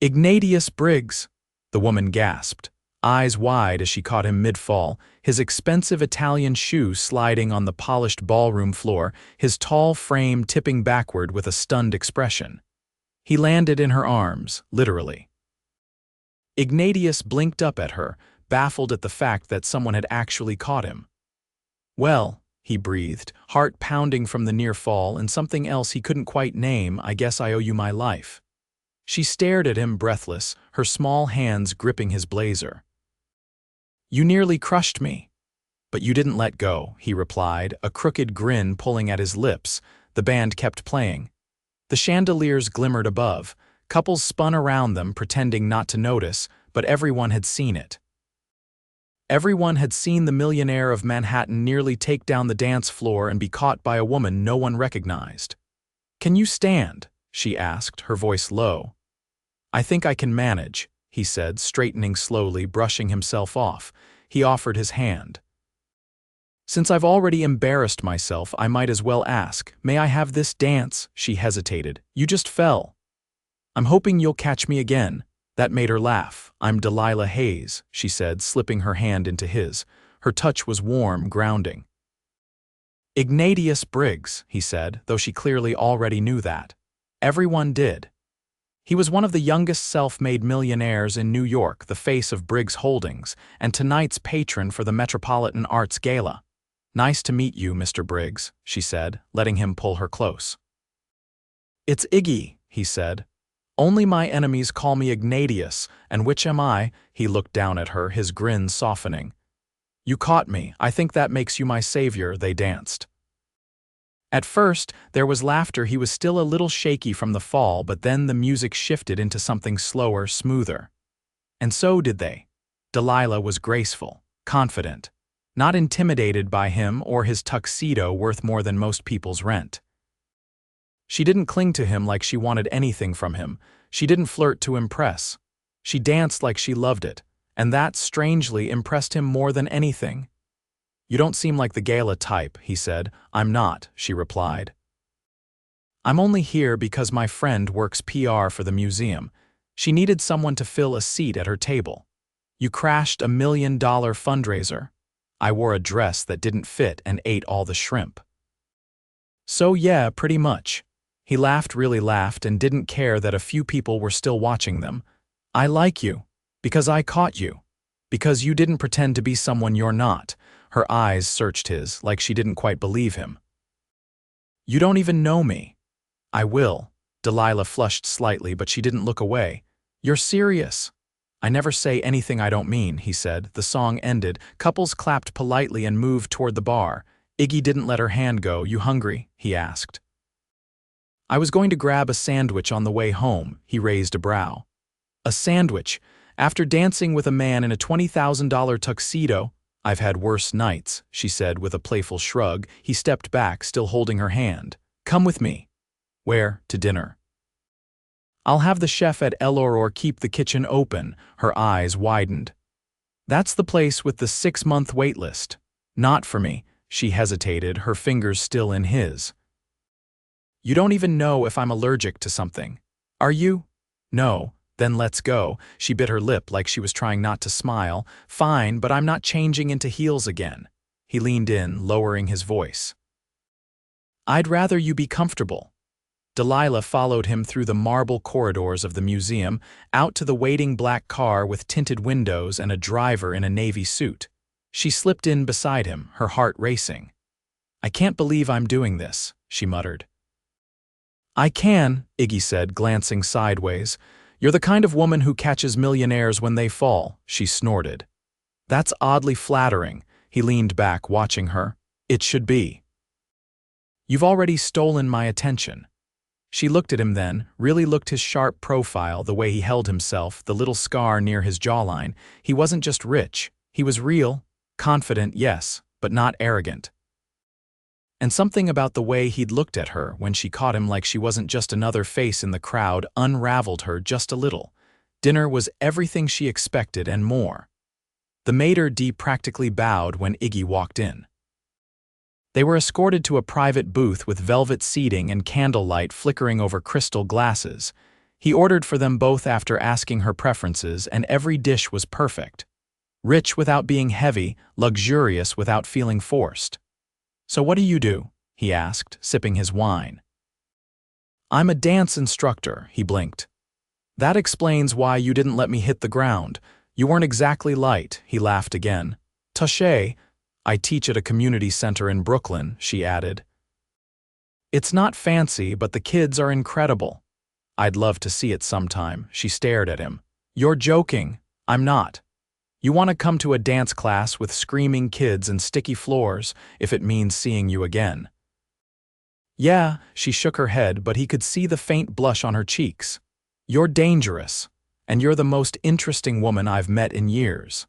Ignatius Briggs, the woman gasped, eyes wide as she caught him mid-fall, his expensive Italian shoe sliding on the polished ballroom floor, his tall frame tipping backward with a stunned expression. He landed in her arms, literally. Ignatius blinked up at her, baffled at the fact that someone had actually caught him. "Well," he breathed, heart pounding from the near fall and something else he couldn't quite name, "I guess I owe you my life." She stared at him breathless, her small hands gripping his blazer. "You nearly crushed me." "But you didn't let go," he replied, a crooked grin pulling at his lips. The band kept playing. The chandeliers glimmered above. Couples spun around them, pretending not to notice, but everyone had seen it. Everyone had seen the millionaire of Manhattan nearly take down the dance floor and be caught by a woman no one recognized. "Can you stand?" she asked, her voice low. "I think I can manage," he said, straightening slowly, brushing himself off. He offered his hand. "Since I've already embarrassed myself, I might as well ask, may I have this dance?" She hesitated. "You just fell." "I'm hoping you'll catch me again." That made her laugh. "I'm Delilah Hayes," she said, slipping her hand into his. Her touch was warm, grounding. "Ignatius Briggs," he said, though she clearly already knew that. Everyone did. He was one of the youngest self-made millionaires in New York, the face of Briggs Holdings, and tonight's patron for the Metropolitan Arts Gala. "Nice to meet you, Mr. Briggs," she said, letting him pull her close. "It's Iggy," he said. "Only my enemies call me Ignatius, and which am I?" He looked down at her, his grin softening. "You caught me. I think that makes you my savior." They danced. At first, there was laughter. He was still a little shaky from the fall, but then the music shifted into something slower, smoother. And so did they. Delilah was graceful, confident, not intimidated by him or his tuxedo worth more than most people's rent. She didn't cling to him like she wanted anything from him. She didn't flirt to impress. She danced like she loved it, and that, strangely, impressed him more than anything. "You don't seem like the gala type," he said. "I'm not," she replied. "I'm only here because my friend works PR for the museum. She needed someone to fill a seat at her table. You crashed $1 million fundraiser. I wore a dress that didn't fit and ate all the shrimp." "So yeah, pretty much." He laughed, really laughed, and didn't care that a few people were still watching them. "I like you. Because I caught you. Because you didn't pretend to be someone you're not." Her eyes searched his, like she didn't quite believe him. "You don't even know me." "I will." Delilah flushed slightly, but she didn't look away. "You're serious." "I never say anything I don't mean," he said. The song ended. Couples clapped politely and moved toward the bar. Iggy didn't let her hand go. "You hungry?" he asked. "I was going to grab a sandwich on the way home." He raised a brow. "A sandwich? After dancing with a man in a $20,000 tuxedo?" "I've had worse nights," she said with a playful shrug. He stepped back, still holding her hand. "Come with me." "Where?" "To dinner." "I'll have the chef at Elor or keep the kitchen open." Her eyes widened. "That's the place with the 6-month wait list." "Not for me." She hesitated, her fingers still in his. "You don't even know if I'm allergic to something." "Are you?" "No." "Then let's go." She bit her lip like she was trying not to smile. "Fine, but I'm not changing into heels again." He leaned in, lowering his voice. "I'd rather you be comfortable." Delilah followed him through the marble corridors of the museum, out to the waiting black car with tinted windows and a driver in a navy suit. She slipped in beside him, her heart racing. "I can't believe I'm doing this," she muttered. "I can," Iggy said, glancing sideways. "You're the kind of woman who catches millionaires when they fall," she snorted. "That's oddly flattering." He leaned back, watching her. "It should be." "You've already stolen my attention." She looked at him then, really looked his sharp profile, the way he held himself, the little scar near his jawline. He wasn't just rich. He was real, confident, yes, but not arrogant. And something about the way he'd looked at her when she caught him like she wasn't just another face in the crowd unraveled her just a little. Dinner was everything she expected and more. The maitre d' practically bowed when Iggy walked in. They were escorted to a private booth with velvet seating and candlelight flickering over crystal glasses. He ordered for them both after asking her preferences, and every dish was perfect. Rich without being heavy, luxurious without feeling forced. "So what do you do?" he asked, sipping his wine. "I'm a dance instructor," he blinked. "That explains why you didn't let me hit the ground. You weren't exactly light," he laughed again. "Touché. I teach at a community center in Brooklyn," she added. "It's not fancy, but the kids are incredible." "I'd love to see it sometime," she stared at him. "You're joking." "I'm not. You want to come to a dance class with screaming kids and sticky floors if it means seeing you again." "Yeah," she shook her head, but he could see the faint blush on her cheeks. "You're dangerous, and you're the most interesting woman I've met in years."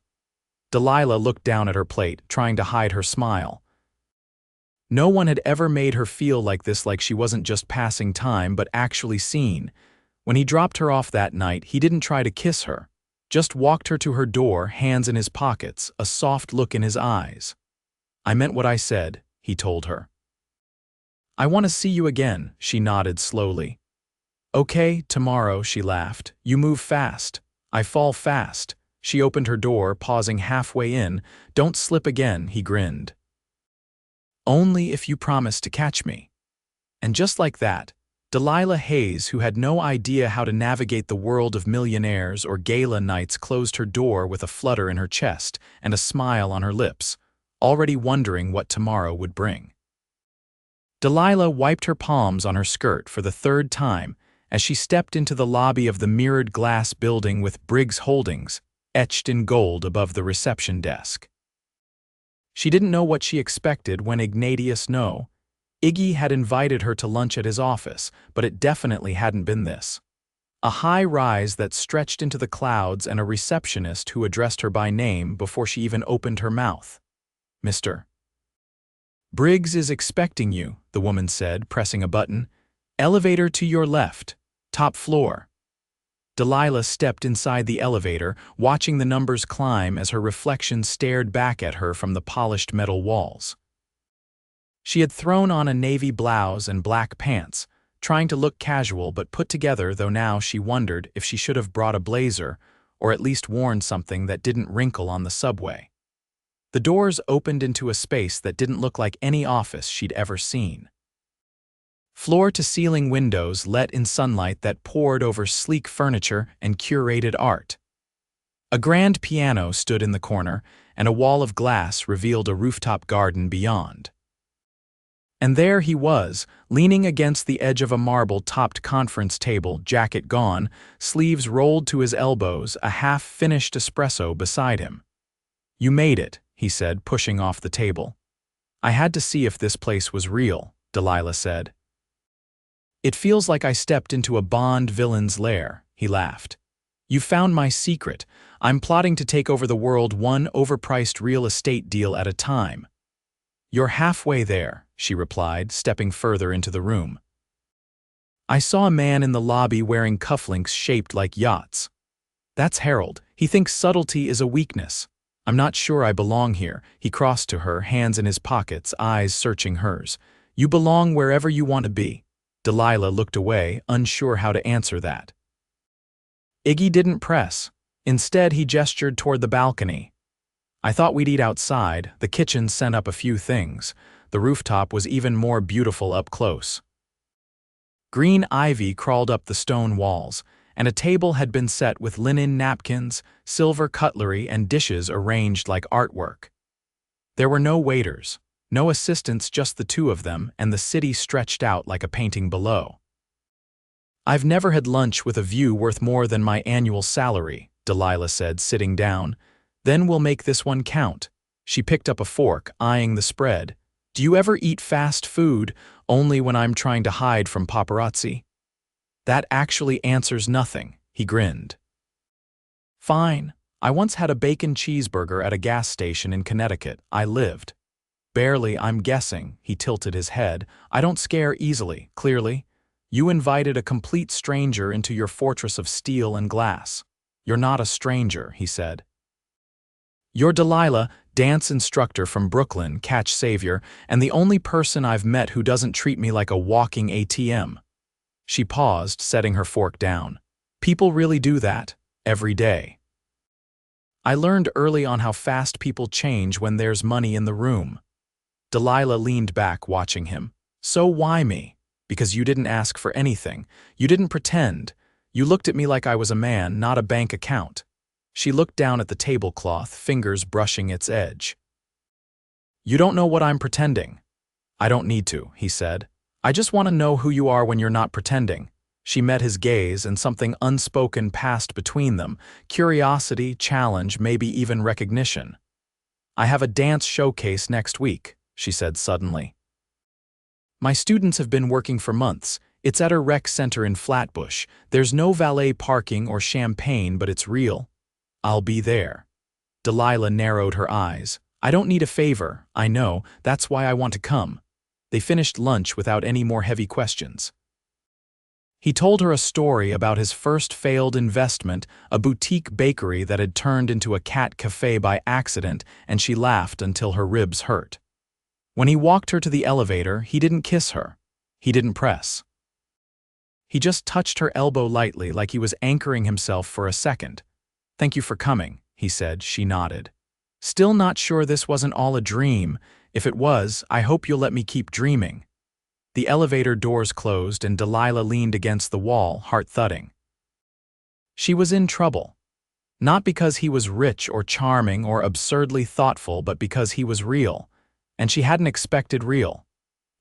Delilah looked down at her plate, trying to hide her smile. No one had ever made her feel like this, like she wasn't just passing time but actually seen. When he dropped her off that night, he didn't try to kiss her. Just walked her to her door, hands in his pockets, a soft look in his eyes. "I meant what I said," he told her. "I want to see you again," she nodded slowly. "Okay, tomorrow," she laughed. "You move fast. I fall fast." She opened her door, pausing halfway in. "Don't slip again," he grinned. "Only if you promise to catch me." And just like that, Delilah Hayes, who had no idea how to navigate the world of millionaires or gala nights, closed her door with a flutter in her chest and a smile on her lips, already wondering what tomorrow would bring. Delilah wiped her palms on her skirt for the third time as she stepped into the lobby of the mirrored glass building with Briggs Holdings etched in gold above the reception desk. She didn't know what she expected when Iggy had invited her to lunch at his office, but it definitely hadn't been this. A high rise that stretched into the clouds and a receptionist who addressed her by name before she even opened her mouth. "Mr. Briggs is expecting you," the woman said, pressing a button. "Elevator to your left, top floor." Delilah stepped inside the elevator, watching the numbers climb as her reflection stared back at her from the polished metal walls. She had thrown on a navy blouse and black pants, trying to look casual but put together, though now she wondered if she should have brought a blazer or at least worn something that didn't wrinkle on the subway. The doors opened into a space that didn't look like any office she'd ever seen. Floor-to-ceiling windows let in sunlight that poured over sleek furniture and curated art. A grand piano stood in the corner, and a wall of glass revealed a rooftop garden beyond. And there he was, leaning against the edge of a marble-topped conference table, jacket gone, sleeves rolled to his elbows, a half-finished espresso beside him. "You made it," he said, pushing off the table. "I had to see if this place was real," Delilah said. "It feels like I stepped into a Bond villain's lair," he laughed. "You found my secret. I'm plotting to take over the world one overpriced real estate deal at a time." "You're halfway there," she replied, stepping further into the room. "I saw a man in the lobby wearing cufflinks shaped like yachts. That's Harold. He thinks subtlety is a weakness. I'm not sure I belong here." He crossed to her, hands in his pockets, eyes searching hers. "You belong wherever you want to be." Delilah looked away, unsure how to answer that. Iggy didn't press. Instead, he gestured toward the balcony. "I thought we'd eat outside. The kitchen sent up a few things. The rooftop was even more beautiful up close." Green ivy crawled up the stone walls, and a table had been set with linen napkins, silver cutlery, and dishes arranged like artwork. There were no waiters. No assistants, just the two of them, and the city stretched out like a painting below. "I've never had lunch with a view worth more than my annual salary," Delilah said, sitting down. "Then we'll make this one count." She picked up a fork, eyeing the spread. "Do you ever eat fast food? Only when I'm trying to hide from paparazzi." "That actually answers nothing," he grinned. "Fine. I once had a bacon cheeseburger at a gas station in Connecticut. I lived. Barely, I'm guessing," he tilted his head. "I don't scare easily, clearly. You invited a complete stranger into your fortress of steel and glass. You're not a stranger," he said. "You're Delilah, dance instructor from Brooklyn, catch savior, and the only person I've met who doesn't treat me like a walking ATM." She paused, setting her fork down. People really do that, every day. I learned early on how fast people change when there's money in the room. Delilah leaned back, watching him. So why me? Because you didn't ask for anything. You didn't pretend. You looked at me like I was a man, not a bank account. She looked down at the tablecloth, fingers brushing its edge. You don't know what I'm pretending. I don't need to, he said. I just want to know who you are when you're not pretending. She met his gaze, and something unspoken passed between them. Curiosity, challenge, maybe even recognition. I have a dance showcase next week, she said suddenly. My students have been working for months. It's at a rec center in Flatbush. There's no valet parking or champagne, but it's real. I'll be there. Delilah narrowed her eyes. I don't need a favor, I know. That's why I want to come. They finished lunch without any more heavy questions. He told her a story about his first failed investment, a boutique bakery that had turned into a cat cafe by accident, and she laughed until her ribs hurt. When he walked her to the elevator, he didn't kiss her. He didn't press. He just touched her elbow lightly, like he was anchoring himself for a second. Thank you for coming, he said. She nodded. Still not sure this wasn't all a dream. If it was, I hope you'll let me keep dreaming. The elevator doors closed and Delilah leaned against the wall, heart thudding. She was in trouble. Not because he was rich or charming or absurdly thoughtful, but because he was real. And she hadn't expected real.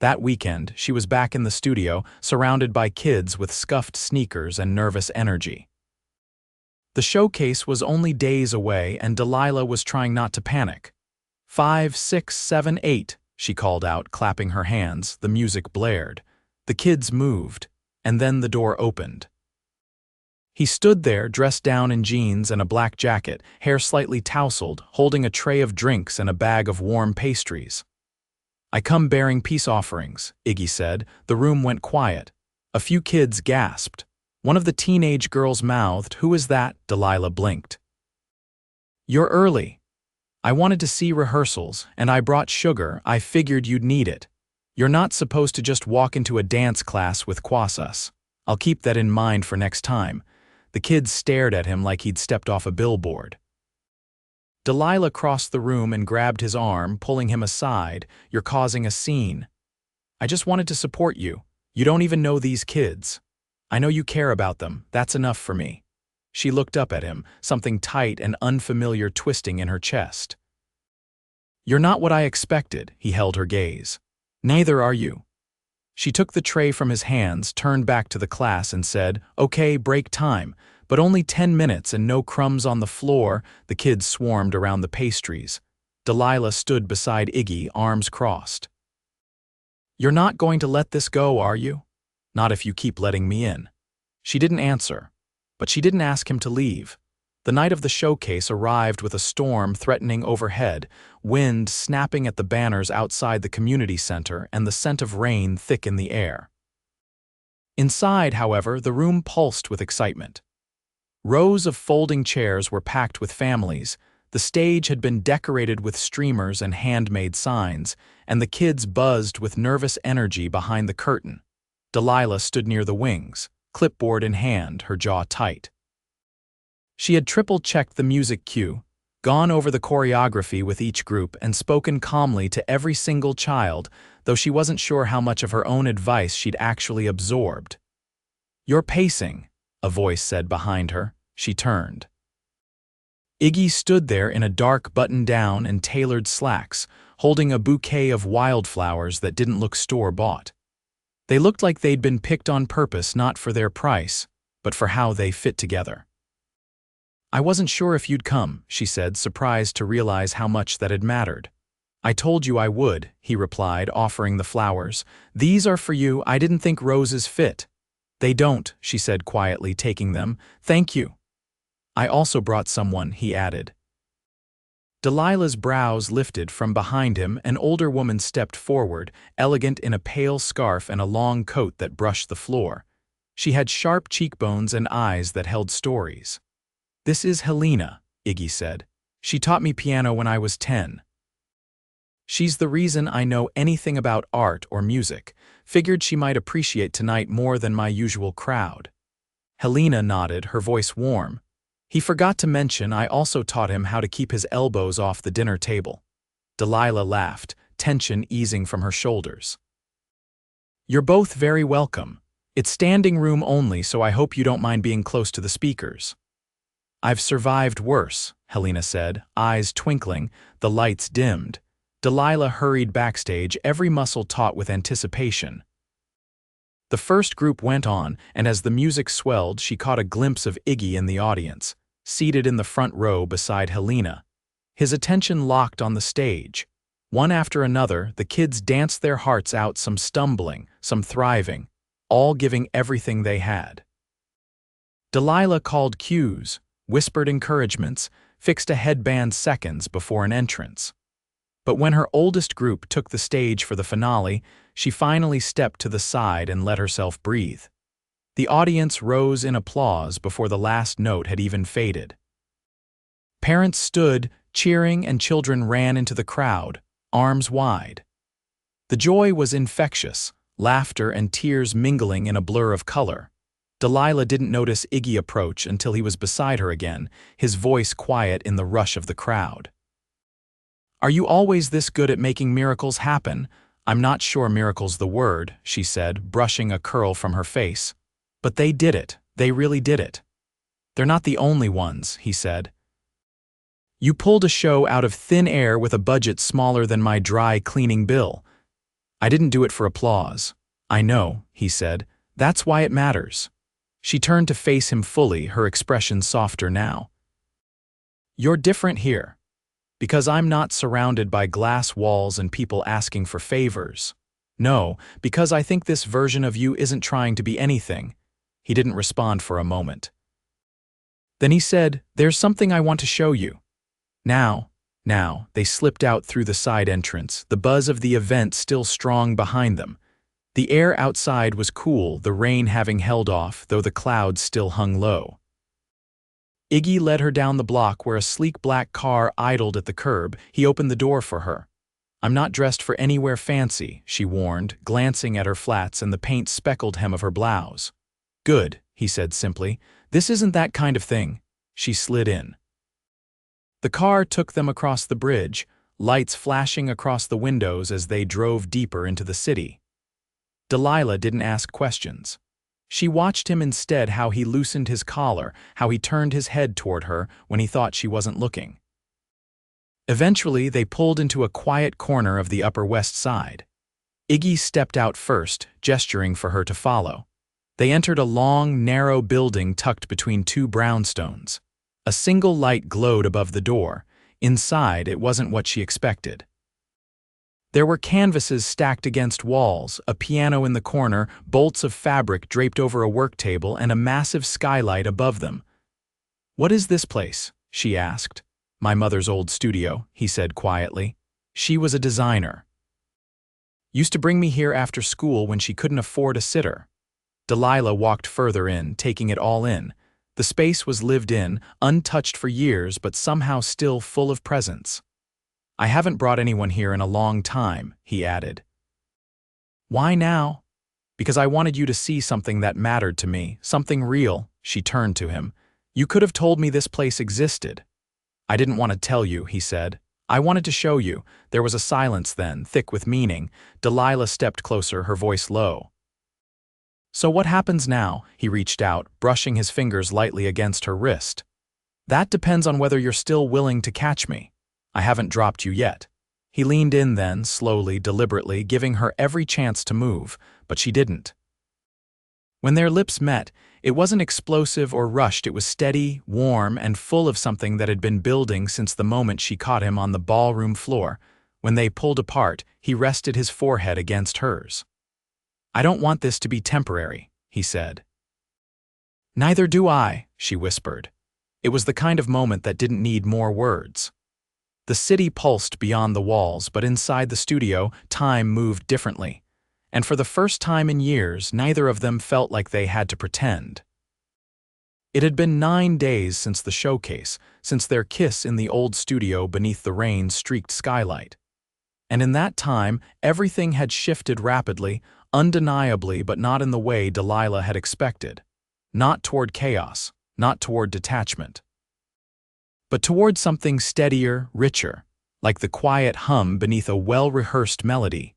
That weekend, she was back in the studio, surrounded by kids with scuffed sneakers and nervous energy. The showcase was only days away, and Delilah was trying not to panic. 5, 6, 7, 8, she called out, clapping her hands. The music blared. The kids moved, and then the door opened. He stood there, dressed down in jeans and a black jacket, hair slightly tousled, holding a tray of drinks and a bag of warm pastries. I come bearing peace offerings, Iggy said. The room went quiet. A few kids gasped. One of the teenage girls mouthed, "Who is that?" Delilah blinked. You're early. I wanted to see rehearsals, and I brought sugar. I figured you'd need it. You're not supposed to just walk into a dance class with Kwasas. I'll keep that in mind for next time. The kids stared at him like he'd stepped off a billboard. Delilah crossed the room and grabbed his arm, pulling him aside. You're causing a scene. I just wanted to support you. You don't even know these kids. I know you care about them. That's enough for me. She looked up at him, something tight and unfamiliar twisting in her chest. You're not what I expected, he held her gaze. Neither are you. She took the tray from his hands, turned back to the class and said, Okay, break time, but only 10 minutes and no crumbs on the floor. The kids swarmed around the pastries. Delilah stood beside Iggy, arms crossed. You're not going to let this go, are you? Not if you keep letting me in. She didn't answer. But she didn't ask him to leave. The night of the showcase arrived with a storm threatening overhead, wind snapping at the banners outside the community center, and the scent of rain thick in the air. Inside, however, the room pulsed with excitement. Rows of folding chairs were packed with families, the stage had been decorated with streamers and handmade signs, and the kids buzzed with nervous energy behind the curtain. Delilah stood near the wings, clipboard in hand, her jaw tight. She had triple-checked the music cue, gone over the choreography with each group, and spoken calmly to every single child, though she wasn't sure how much of her own advice she'd actually absorbed. You're pacing, a voice said behind her. She turned. Iggy stood there in a dark button-down and tailored slacks, holding a bouquet of wildflowers that didn't look store-bought. They looked like they'd been picked on purpose, not for their price, but for how they fit together. I wasn't sure if you'd come, she said, surprised to realize how much that had mattered. I told you I would, he replied, offering the flowers. These are for you. I didn't think roses fit. They don't, she said quietly, taking them. Thank you. I also brought someone, he added. Delilah's brows lifted. From behind him, an older woman stepped forward, elegant in a pale scarf and a long coat that brushed the floor. She had sharp cheekbones and eyes that held stories. This is Helena, Iggy said. She taught me piano when I was 10. She's the reason I know anything about art or music. Figured she might appreciate tonight more than my usual crowd." Helena nodded, her voice warm. "He forgot to mention I also taught him how to keep his elbows off the dinner table." Delilah laughed, tension easing from her shoulders. "You're both very welcome. It's standing room only, so I hope you don't mind being close to the speakers." "I've survived worse," Helena said, eyes twinkling, the lights dimmed. Delilah hurried backstage, every muscle taut with anticipation. The first group went on, and as the music swelled, she caught a glimpse of Iggy in the audience, seated in the front row beside Helena. His attention locked on the stage. One after another, the kids danced their hearts out, some stumbling, some thriving, all giving everything they had. Delilah called cues, whispered encouragements, fixed a headband seconds before an entrance. But when her oldest group took the stage for the finale, she finally stepped to the side and let herself breathe. The audience rose in applause before the last note had even faded. Parents stood, cheering, and children ran into the crowd, arms wide. The joy was infectious, laughter and tears mingling in a blur of color. Delilah didn't notice Iggy approach until he was beside her again, his voice quiet in the rush of the crowd. "Are you always this good at making miracles happen?" "I'm not sure miracle's the word," she said, brushing a curl from her face. "But they did it. They really did it." "They're not the only ones," he said. "You pulled a show out of thin air with a budget smaller than my dry cleaning bill." "I didn't do it for applause." "I know," he said. "That's why it matters." She turned to face him fully, her expression softer now. "You're different here. Because I'm not surrounded by glass walls and people asking for favors. No, because I think this version of you isn't trying to be anything." He didn't respond for a moment. Then he said, "There's something I want to show you." Now, they slipped out through the side entrance, the buzz of the event still strong behind them. The air outside was cool, the rain having held off, though the clouds still hung low. Iggy led her down the block where a sleek black car idled at the curb. He opened the door for her. "I'm not dressed for anywhere fancy," she warned, glancing at her flats and the paint-speckled hem of her blouse. "Good," he said simply. "This isn't that kind of thing." She slid in. The car took them across the bridge, lights flashing across the windows as they drove deeper into the city. Delilah didn't ask questions. She watched him instead, how he loosened his collar, how he turned his head toward her when he thought she wasn't looking. Eventually, they pulled into a quiet corner of the Upper West Side. Iggy stepped out first, gesturing for her to follow. They entered a long, narrow building tucked between two brownstones. A single light glowed above the door. Inside, it wasn't what she expected. There were canvases stacked against walls, a piano in the corner, bolts of fabric draped over a work table, and a massive skylight above them. "What is this place?" she asked. "My mother's old studio," he said quietly. She was a designer. "Used to bring me here after school when she couldn't afford a sitter." Delilah walked further in, taking it all in. The space was lived in, untouched for years, but somehow still full of presence. "I haven't brought anyone here in a long time," he added. "Why now?" "Because I wanted you to see something that mattered to me, something real." She turned to him. "You could have told me this place existed." "I didn't want to tell you," he said. "I wanted to show you." There was a silence then, thick with meaning. Delilah stepped closer, her voice low. "So what happens now?" He reached out, brushing his fingers lightly against her wrist. "That depends on whether you're still willing to catch me. I haven't dropped you yet." He leaned in then, slowly, deliberately, giving her every chance to move, but she didn't. When their lips met, it wasn't explosive or rushed. It was steady, warm, and full of something that had been building since the moment she caught him on the ballroom floor. When they pulled apart, he rested his forehead against hers. "I don't want this to be temporary," he said. "Neither do I," she whispered. It was the kind of moment that didn't need more words. The city pulsed beyond the walls, but inside the studio, time moved differently. And for the first time in years, neither of them felt like they had to pretend. It had been 9 days since the showcase, since their kiss in the old studio beneath the rain-streaked skylight. And in that time, everything had shifted rapidly, undeniably, but not in the way Delilah had expected. Not toward chaos, not toward detachment, but toward something steadier, richer, like the quiet hum beneath a well-rehearsed melody.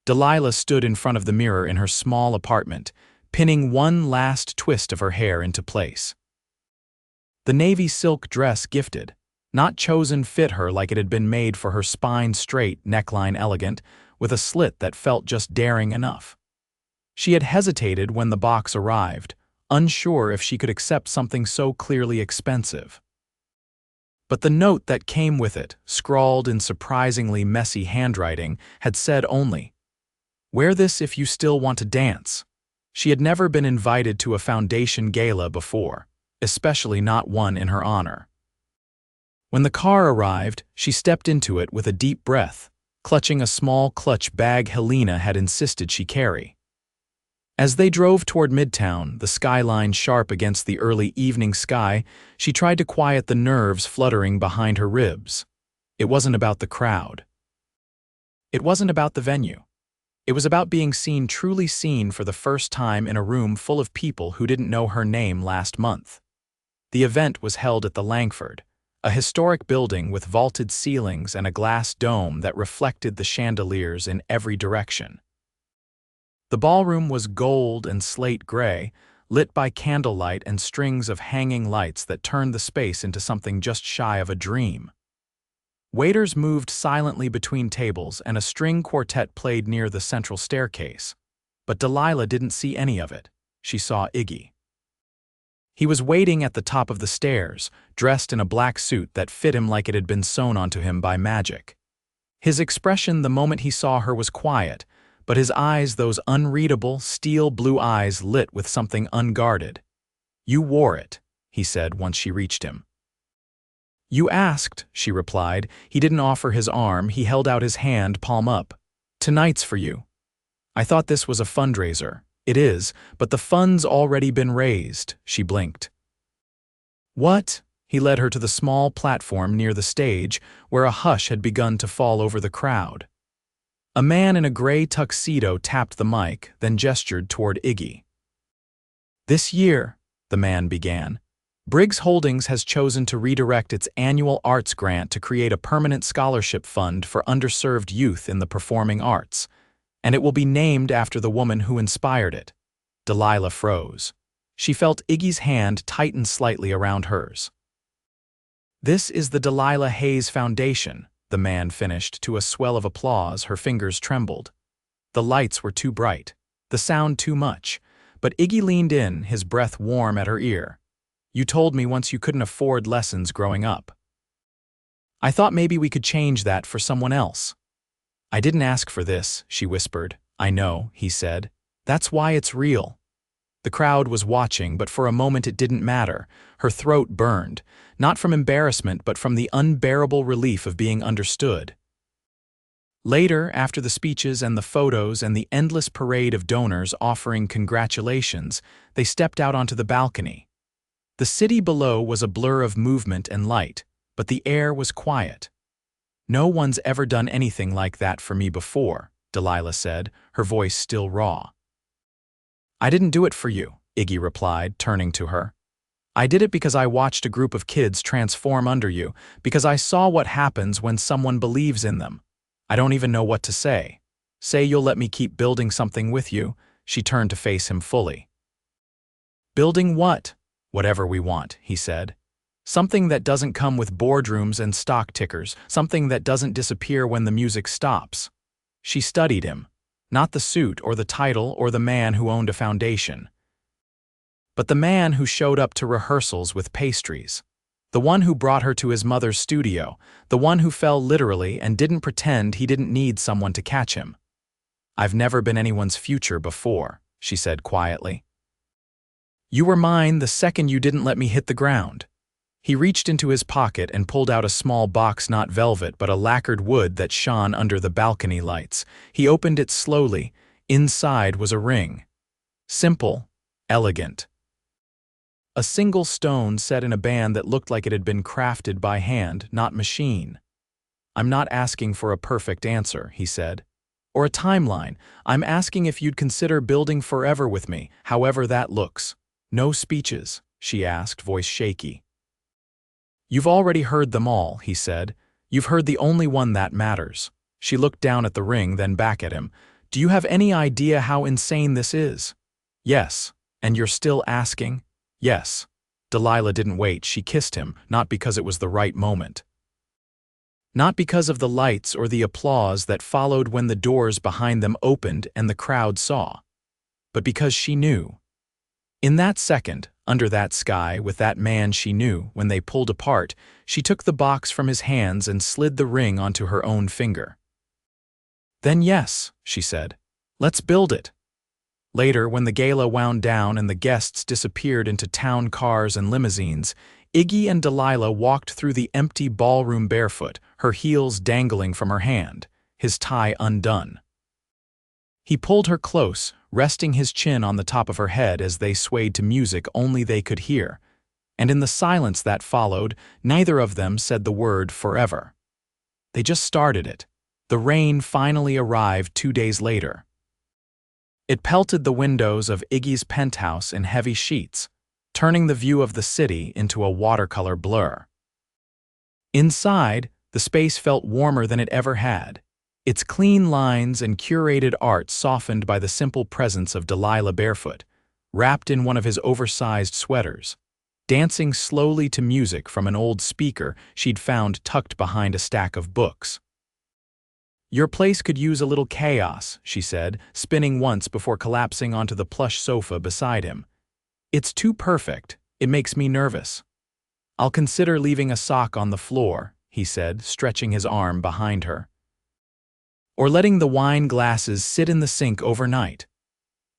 Delilah stood in front of the mirror in her small apartment, pinning one last twist of her hair into place. The navy silk dress gifted, not chosen, fit her like it had been made for her spine straight, neckline elegant, with a slit that felt just daring enough. She had hesitated when the box arrived, unsure if she could accept something so clearly expensive. But the note that came with it, scrawled in surprisingly messy handwriting, had said only, "Wear this if you still want to dance." She had never been invited to a foundation gala before, especially not one in her honor. When the car arrived, she stepped into it with a deep breath, clutching a small clutch bag Helena had insisted she carry. As they drove toward Midtown, the skyline sharp against the early evening sky, she tried to quiet the nerves fluttering behind her ribs. It wasn't about the crowd. It wasn't about the venue. It was about being seen, truly seen for the first time in a room full of people who didn't know her name last month. The event was held at the Langford, a historic building with vaulted ceilings and a glass dome that reflected the chandeliers in every direction. The ballroom was gold and slate gray, lit by candlelight and strings of hanging lights that turned the space into something just shy of a dream. Waiters moved silently between tables and a string quartet played near the central staircase. But Delilah didn't see any of it. She saw Iggy. He was waiting at the top of the stairs, dressed in a black suit that fit him like it had been sewn onto him by magic. His expression the moment he saw her was quiet, but his eyes, those unreadable, steel blue eyes, lit with something unguarded. "You wore it," he said once she reached him. "You asked," she replied. He didn't offer his arm, he held out his hand, palm up. "Tonight's for you. I thought this was a fundraiser. It is, but the fund's already been raised," she blinked. "What?" He led her to the small platform near the stage, where a hush had begun to fall over the crowd. A man in a gray tuxedo tapped the mic, then gestured toward Iggy. "This year," the man began, "Briggs Holdings has chosen to redirect its annual arts grant to create a permanent scholarship fund for underserved youth in the performing arts, and it will be named after the woman who inspired it." Delilah froze. She felt Iggy's hand tighten slightly around hers. "This is the Delilah Hayes Foundation," the man finished. To a swell of applause, her fingers trembled. The lights were too bright, the sound too much, but Iggy leaned in, his breath warm at her ear. "You told me once you couldn't afford lessons growing up. I thought maybe we could change that for someone else." "I didn't ask for this," she whispered. "I know," he said. "That's why it's real." The crowd was watching, but for a moment it didn't matter. Her throat burned, not from embarrassment but from the unbearable relief of being understood. Later, after the speeches and the photos and the endless parade of donors offering congratulations, they stepped out onto the balcony. The city below was a blur of movement and light, but the air was quiet. "No one's ever done anything like that for me before," Delilah said, her voice still raw. "I didn't do it for you," Iggy replied, turning to her. "I did it because I watched a group of kids transform under you, because I saw what happens when someone believes in them. I don't even know what to say. Say you'll let me keep building something with you." She turned to face him fully. "Building what?" "Whatever we want," he said. "Something that doesn't come with boardrooms and stock tickers, something that doesn't disappear when the music stops." She studied him. Not the suit or the title or the man who owned a foundation, but the man who showed up to rehearsals with pastries. The one who brought her to his mother's studio, the one who fell literally and didn't pretend he didn't need someone to catch him. "I've never been anyone's future before," she said quietly. "You were mine the second you didn't let me hit the ground." He reached into his pocket and pulled out a small box, not velvet but a lacquered wood that shone under the balcony lights. He opened it slowly. Inside was a ring. Simple, elegant. A single stone set in a band that looked like it had been crafted by hand, not machine. I'm not asking for a perfect answer, he said. Or a timeline. I'm asking if you'd consider building forever with me, however that looks. No speeches, she asked, voice shaky. You've already heard them all, he said. You've heard the only one that matters. She looked down at the ring, then back at him. Do you have any idea how insane this is? Yes. And you're still asking? Yes. Delilah didn't wait. She kissed him, not because it was the right moment. Not because of the lights or the applause that followed when the doors behind them opened and the crowd saw, but because she knew. In that second, under that sky, with that man she knew, when they pulled apart, she took the box from his hands and slid the ring onto her own finger. Then yes, she said. Let's build it. Later, when the gala wound down and the guests disappeared into town cars and limousines, Iggy and Delilah walked through the empty ballroom barefoot, her heels dangling from her hand, his tie undone. He pulled her close, resting his chin on the top of her head as they swayed to music only they could hear, and in the silence that followed, neither of them said the word forever. They just started it. The rain finally arrived 2 days later. It pelted the windows of Iggy's penthouse in heavy sheets, turning the view of the city into a watercolor blur. Inside, the space felt warmer than it ever had, its clean lines and curated art softened by the simple presence of Delilah barefoot, wrapped in one of his oversized sweaters, dancing slowly to music from an old speaker she'd found tucked behind a stack of books. Your place could use a little chaos, she said, spinning once before collapsing onto the plush sofa beside him. It's too perfect. It makes me nervous. I'll consider leaving a sock on the floor, he said, stretching his arm behind her. Or letting the wine glasses sit in the sink overnight.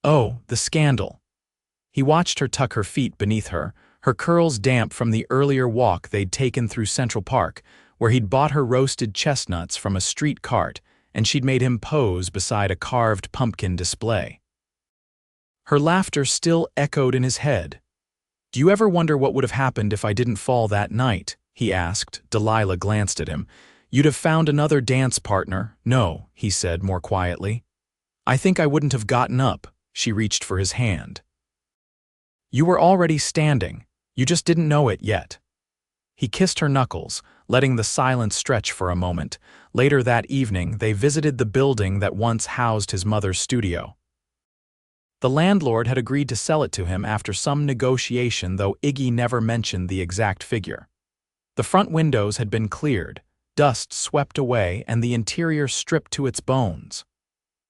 Oh, the scandal. He watched her tuck her feet beneath her curls damp from the earlier walk they'd taken through Central Park, where he'd bought her roasted chestnuts from a street cart and she'd made him pose beside a carved pumpkin display. Her laughter still echoed in his head. Do you ever wonder what would have happened if I didn't fall that night? He asked. Delilah glanced at him. You'd have found another dance partner. No, he said more quietly. I think I wouldn't have gotten up. She reached for his hand. You were already standing. You just didn't know it yet. He kissed her knuckles, letting the silence stretch for a moment. Later that evening, they visited the building that once housed his mother's studio. The landlord had agreed to sell it to him after some negotiation, though Iggy never mentioned the exact figure. The front windows had been cleared, dust swept away, and the interior stripped to its bones.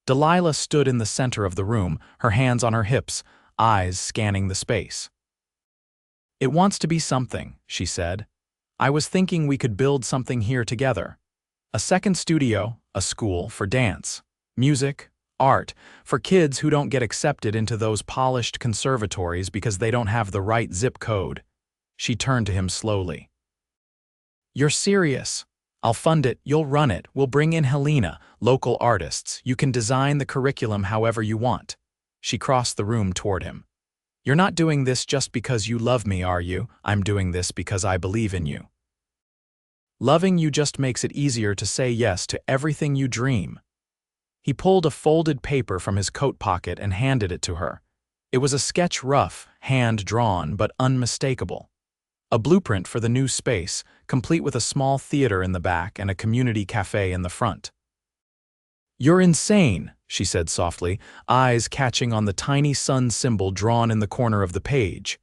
Delilah stood in the center of the room, her hands on her hips, eyes scanning the space. It wants to be something, she said. I was thinking we could build something here together. A second studio, a school for dance, music, art, for kids who don't get accepted into those polished conservatories because they don't have the right zip code. She turned to him slowly. You're serious. I'll fund it, you'll run it, we'll bring in Helena, local artists, you can design the curriculum however you want. She crossed the room toward him. You're not doing this just because you love me, are you? I'm doing this because I believe in you. Loving you just makes it easier to say yes to everything you dream. He pulled a folded paper from his coat pocket and handed it to her. It was a sketch, rough, hand-drawn, but unmistakable. A blueprint for the new space, complete with a small theater in the back and a community cafe in the front. You're insane, she said softly, eyes catching on the tiny sun symbol drawn in the corner of the page.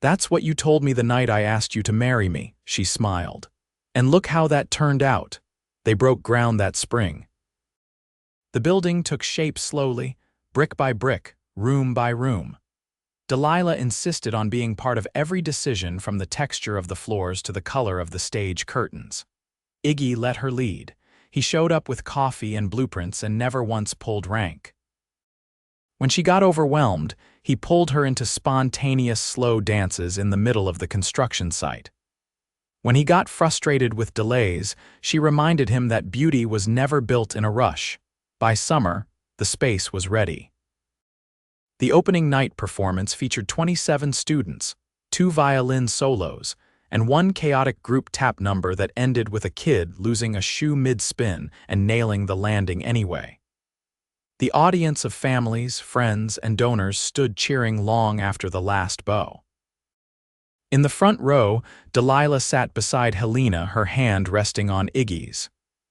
That's what you told me the night I asked you to marry me, she smiled. And look how that turned out. They broke ground that spring. The building took shape slowly, brick by brick, room by room. Delilah insisted on being part of every decision, from the texture of the floors to the color of the stage curtains. Iggy let her lead. He showed up with coffee and blueprints and never once pulled rank. When she got overwhelmed, he pulled her into spontaneous slow dances in the middle of the construction site. When he got frustrated with delays, she reminded him that beauty was never built in a rush. By summer, the space was ready. The opening night performance featured 27 students, 2 violin solos, and one chaotic group tap number that ended with a kid losing a shoe mid-spin and nailing the landing anyway. The audience of families, friends, and donors stood cheering long after the last bow. In the front row, Delilah sat beside Helena, her hand resting on Iggy's.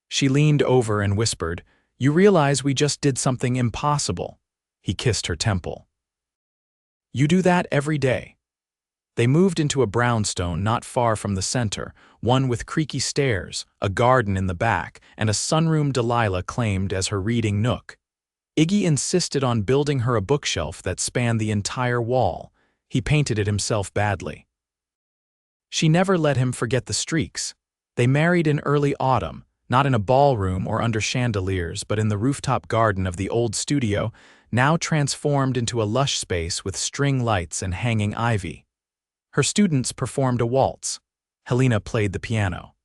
She leaned over and whispered, "You realize we just did something impossible." He kissed her temple. "You do that every day." They moved into a brownstone not far from the center, one with creaky stairs, a garden in the back, and a sunroom Delilah claimed as her reading nook. Iggy insisted on building her a bookshelf that spanned the entire wall. He painted it himself badly. She never let him forget the streaks. They married in early autumn, not in a ballroom or under chandeliers, but in the rooftop garden of the old studio, now transformed into a lush space with string lights and hanging ivy. Her students performed a waltz. Helena played the piano.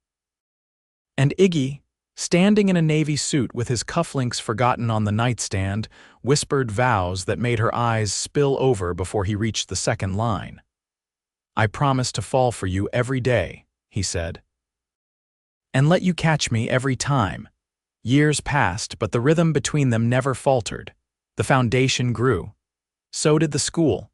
And Iggy, standing in a navy suit with his cufflinks forgotten on the nightstand, whispered vows that made her eyes spill over before he reached the second line. "I promise to fall for you every day," he said. "And let you catch me every time." Years passed, but the rhythm between them never faltered. The foundation grew. So did the school.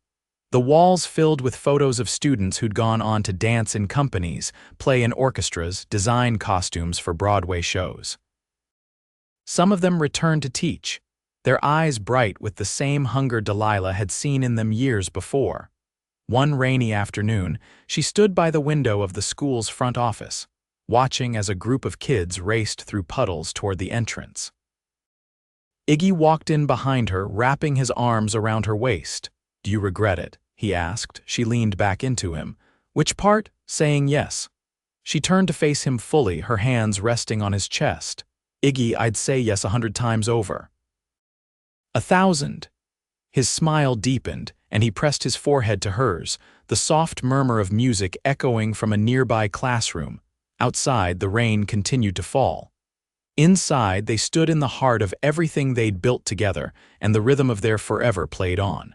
The walls filled with photos of students who'd gone on to dance in companies, play in orchestras, design costumes for Broadway shows. Some of them returned to teach, their eyes bright with the same hunger Delilah had seen in them years before. One rainy afternoon, she stood by the window of the school's front office, watching as a group of kids raced through puddles toward the entrance. Iggy walked in behind her, wrapping his arms around her waist. "Do you regret it?" he asked. She leaned back into him. "Which part?" Saying yes. She turned to face him fully, her hands resting on his chest. "Iggy, I'd say yes 100 times over." 1,000. His smile deepened, and he pressed his forehead to hers, the soft murmur of music echoing from a nearby classroom. Outside, the rain continued to fall. Inside, they stood in the heart of everything they'd built together, and the rhythm of their forever played on.